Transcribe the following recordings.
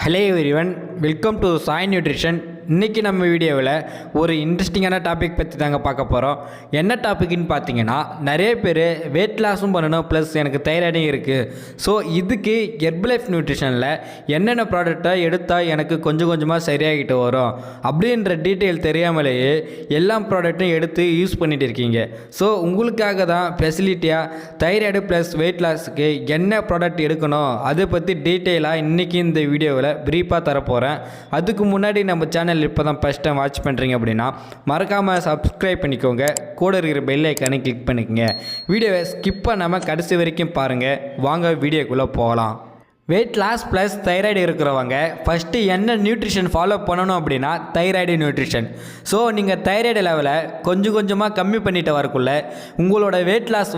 Hello everyone, welcome to Sai nutrition. இன்றைக்கி நம்ம வீடியோவில் ஒரு இன்ட்ரெஸ்டிங்கான டாபிக் பற்றி தாங்க பார்க்க போகிறோம். என்ன டாப்பிக்னு பார்த்தீங்கன்னா, நிறைய பேர் வெயிட் லாஸும் பண்ணணும் ப்ளஸ் எனக்கு தைராய்டும் இருக்குது. ஸோ இதுக்கு ஹெர்பலைஃப் நியூட்ரிஷனில் என்னென்ன ப்ராடக்டை எடுத்தால் எனக்கு கொஞ்சம் கொஞ்சமாக சரியாகிட்டு வரும் அப்படின்ற டீட்டெயில் தெரியாமலேயே எல்லா ப்ராடக்ட்டும் எடுத்து யூஸ் பண்ணிகிட்டு இருக்கீங்க. ஸோ உங்களுக்காக தான் ஃபெசிலிட்டியாக தைராய்டு ப்ளஸ் வெயிட் லாஸுக்கு என்ன ப்ராடக்ட் எடுக்கணும் அதை பற்றி டீட்டெயிலாக இன்றைக்கி இந்த வீடியோவில் ப்ரீஃபாக தரப்போகிறேன். அதுக்கு முன்னாடி நம்ம சேனல் இப்போ தான் ஃபஸ்ட் டைம் வாட்ச் பண்ணுறீங்க அப்படின்னா மறக்காமல் சப்ஸ்கிரைப் பண்ணிக்கோங்க. கூட இருக்கிற பெல் ஐக்கானை கிளிக் பண்ணிக்கோங்க. வீடியோவை ஸ்கிப் பண்ணாமல் கடைசி வரைக்கும் பாருங்கள். வாங்க வீடியோக்குள்ளே போகலாம். வெயிட் லாஸ் ப்ளஸ் தைராய்டு இருக்கிறவங்க ஃபஸ்ட்டு என்ன நியூட்ரிஷன் ஃபாலோ பண்ணணும் அப்படின்னா தைராய்டு நியூட்ரிஷன். ஸோ நீங்கள் தைராய்டு லெவலை கொஞ்சம் கொஞ்சமாக கம்மி பண்ணிட்டு வரக்குள்ள உங்களோட வெயிட் லாஸ்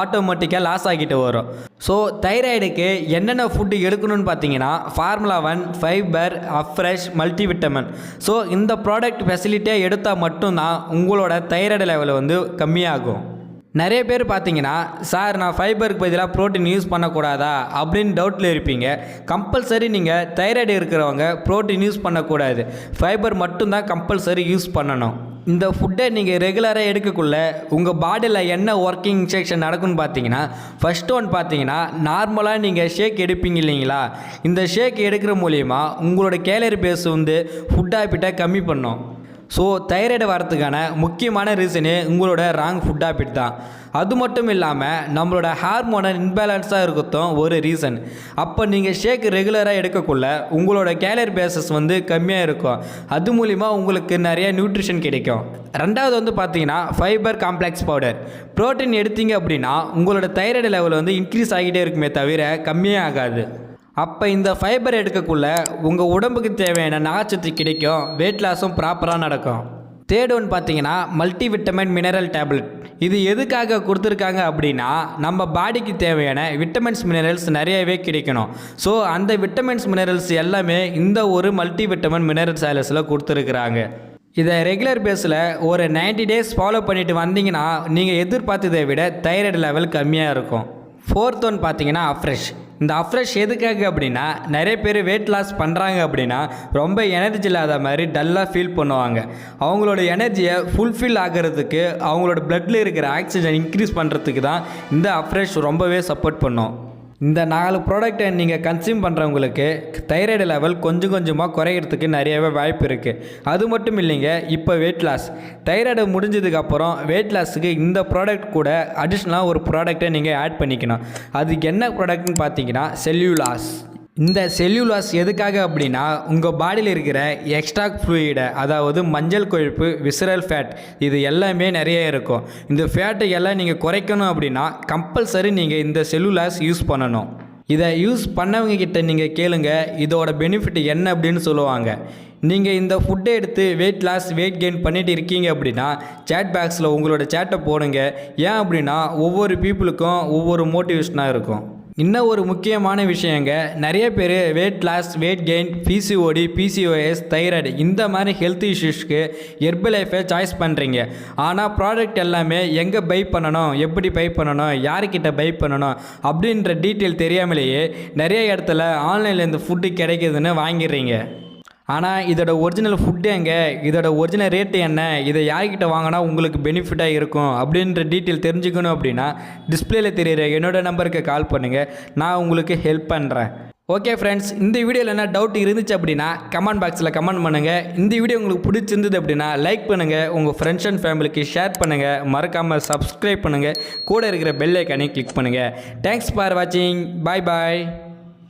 ஆட்டோமேட்டிக்காக லாஸ் ஆகிட்டு வரும். ஸோ தைராய்டுக்கு என்னென்ன ஃபுட்டு எடுக்கணும்னு பார்த்தீங்கன்னா, formula 1, fibre, afresh, multivitamin. So இந்த ப்ராடக்ட் ஃபெசிலிட்டியாக எடுத்தால் மட்டும்தான் உங்களோட தைராய்டு லெவல் கம்மியாகும். நிறைய பேர் பார்த்தீங்கன்னா, சார் நான் ஃபைபருக்கு பதிலாக ப்ரோட்டீன் யூஸ் பண்ணக்கூடாதா அப்படின்னு டவுட்டில் இருப்பீங்க. கம்பல்சரி நீங்கள் தைராய்டு இருக்கிறவங்க ப்ரோட்டீன் யூஸ் பண்ணக்கூடாது, ஃபைபர் மட்டும்தான் கம்பல்சரி யூஸ் பண்ணணும். இந்த ஃபுட்டை நீங்கள் ரெகுலராக எடுக்கக்குள்ள உங்கள் பாடியில் என்ன ஒர்க்கிங் இன்ஸ்ட்ரக்ஷன் நடக்கும்னு பார்த்தீங்கன்னா, ஃபஸ்ட் ஒன் பார்த்தீங்கன்னா, நார்மலாக நீங்கள் ஷேக் எடுப்பீங்க இல்லைங்களா, இந்த ஷேக் எடுக்கிற மூலிமா உங்களோட கேலரி பேஸ் ஃபுட் ஹேபிட்டை கம்மி பண்ணும். ஸோ தைராய்டு வரத்துக்கான முக்கியமான ரீசனே உங்களோட ராங் ஃபுட் ஹேபிட் தான். அது மட்டும் இல்லாமல் நம்மளோட ஹார்மோனல் இன்பேலன்ஸாக இருக்கிறதும் ஒரு ரீசன். அப்போ நீங்கள் ஷேக் ரெகுலராக எடுக்கக்குள்ள உங்களோட கேலரி பேசஸ் கம்மியாக இருக்கும். அது மூலிமா உங்களுக்கு நிறைய நியூட்ரிஷன் கிடைக்கும். ரெண்டாவது பார்த்தீங்கன்னா, ஃபைபர் காம்ப்ளெக்ஸ் பவுடர். ப்ரோட்டீன் எடுத்தீங்க அப்படின்னா உங்களோட தைராய்டு லெவல் இன்க்ரீஸ் ஆகிட்டே இருக்குமே தவிர கம்மியே ஆகாது. அப்போ இந்த ஃபைபர் எடுக்கக்குள்ள உங்கள் உடம்புக்கு தேவையான நார்ச்சத்து கிடைக்கும், வெயிட் லாஸும் ப்ராப்பராக நடக்கும். தேர்ட் ஒன் பார்த்தீங்கன்னா, மல்டிவிட்டமின் மினரல் டேப்லெட். இது எதுக்காக கொடுத்துருக்காங்க அப்படின்னா, நம்ம பாடிக்கு தேவையான விட்டமின்ஸ் மினரல்ஸ் நிறையவே கிடைக்கணும். ஸோ அந்த விட்டமின்ஸ் மினரல்ஸ் எல்லாமே இந்த ஒரு மல்டிவிட்டமின் மினரல் சேலஸில் கொடுத்துருக்குறாங்க. இதை ரெகுலர் பேஸில் ஒரு 90 days ஃபாலோ பண்ணிட்டு வந்தீங்கன்னா நீங்கள் எதிர்பார்த்ததை விட தைராய்டு லெவல் கம்மியாக இருக்கும். ஃபோர்த் ஒன் பார்த்தீங்கன்னா, அஃப்ரெஷ். இந்த அஃப்ரெஷ் எதுக்காக அப்படின்னா, நிறைய பேர் வெயிட் லாஸ் பண்ணுறாங்க அப்படின்னா ரொம்ப எனர்ஜி இல்லாத மாதிரி டல்லாக ஃபீல் பண்ணுவாங்க. அவங்களோட எனர்ஜியை ஃபுல்ஃபில் ஆகிறதுக்கு அவங்களோட பிளட்டில் இருக்கிற ஆக்சிஜன் இன்க்ரீஸ் பண்ணுறதுக்கு தான் இந்த அஃப்ரெஷ் ரொம்பவே சப்போர்ட் பண்ணும். இந்த 4 ப்ராடக்டை நீங்கள் கன்சியூம் பண்ணுறவங்களுக்கு தைராய்டு லெவல் கொஞ்சம் கொஞ்சமாக குறையிறதுக்கு நிறையவே வாய்ப்பு இருக்குது. அது மட்டும் இல்லைங்க, இப்போ வெயிட் லாஸ் தைராய்டு முடிஞ்சதுக்கப்புறம் வெயிட் லாஸுக்கு இந்த ப்ராடக்ட் கூட அடிஷ்னலாக ஒரு ப்ராடக்டை நீங்கள் ஆட் பண்ணிக்கணும். அதுக்கு என்ன ப்ராடக்ட்னு பார்த்தீங்கன்னா, செல்லுலாஸ். இந்த செல்லுலாஸ் எதுக்காக அப்படின்னா, உங்கள் பாடியில் இருக்கிற எக்ஸ்ட்ரா ஃப்ளூயிடை, அதாவது மஞ்சள் கொழுப்பு, விசரல் ஃபேட், இது எல்லாமே நிறைய இருக்கும். இந்த ஃபேட்டை எல்லாம் நீங்கள் குறைக்கணும் அப்படின்னா கம்பல்சரி நீங்கள் இந்த செல்லுலாஸ் யூஸ் பண்ணணும். இதை யூஸ் பண்ணவங்க கிட்ட நீங்கள் கேளுங்க, இதோட பெனிஃபிட் என்ன அப்படின்னு சொல்லுவாங்க. நீங்கள் இந்த ஃபுட்டை எடுத்து வெயிட் லாஸ் வெயிட் கெயின் பண்ணிட்டு இருக்கீங்க அப்படின்னா சேட் பாக்ஸில் உங்களோட சேட்டை போடுங்க. ஏன் அப்படின்னா ஒவ்வொரு பீப்புளுக்கும் ஒவ்வொரு மோட்டிவேஷனாக இருக்கும். இன்னும் ஒரு முக்கியமான விஷயங்க, நிறைய பேர் weight loss weight gain, PCOD, PCOS, thyroid இந்த மாதிரி ஹெல்த் இஷ்யூஸ்க்கு ஹெர்பலைஃபை சாய்ஸ் பண்ணுறீங்க. ஆனால் ப்ராடக்ட் எல்லாமே எங்கே பை பண்ணணும், எப்படி பை பண்ணணும், யார்கிட்ட பை பண்ணணும் அப்படின்ற டீட்டெயில் தெரியாமலேயே நிறைய இடத்துல ஆன்லைனில் இந்த ஃபுட்டு கிடைக்கிதுன்னு வாங்கிடுறீங்க. ஆனால் இதோட ஒரிஜினல் ஃபுட்டு எங்கே, இதோட ஒரிஜினல் ரேட்டு என்ன, இதை யார்கிட்ட வாங்கினா உங்களுக்கு பெனிஃபிட்டாக இருக்கும் அப்படின்ற டீட்டெயில் தெரிஞ்சுக்கணும் அப்படின்னா டிஸ்பிளேல தெரிகிற என்னோடய நம்பருக்கு கால் பண்ணுங்கள், நான் உங்களுக்கு ஹெல்ப் பண்ணுறேன். ஓகே ஃப்ரெண்ட்ஸ், இந்த வீடியோவில் என்ன டவுட் இருந்துச்சு அப்படின்னா கமெண்ட் பாக்ஸில் கமெண்ட் பண்ணுங்கள். இந்த வீடியோ உங்களுக்கு பிடிச்சிருந்தது அப்படின்னா லைக் பண்ணுங்கள், உங்கள் ஃப்ரெண்ட்ஸ் அண்ட் ஃபேமிலிக்கு ஷேர் பண்ணுங்கள், மறக்காமல் சப்ஸ்கிரைப் பண்ணுங்கள், கூட இருக்கிற பெல் ஐக்கானை கிளிக் பண்ணுங்கள். தேங்க்ஸ் ஃபார் வாட்சிங். பாய் பாய்.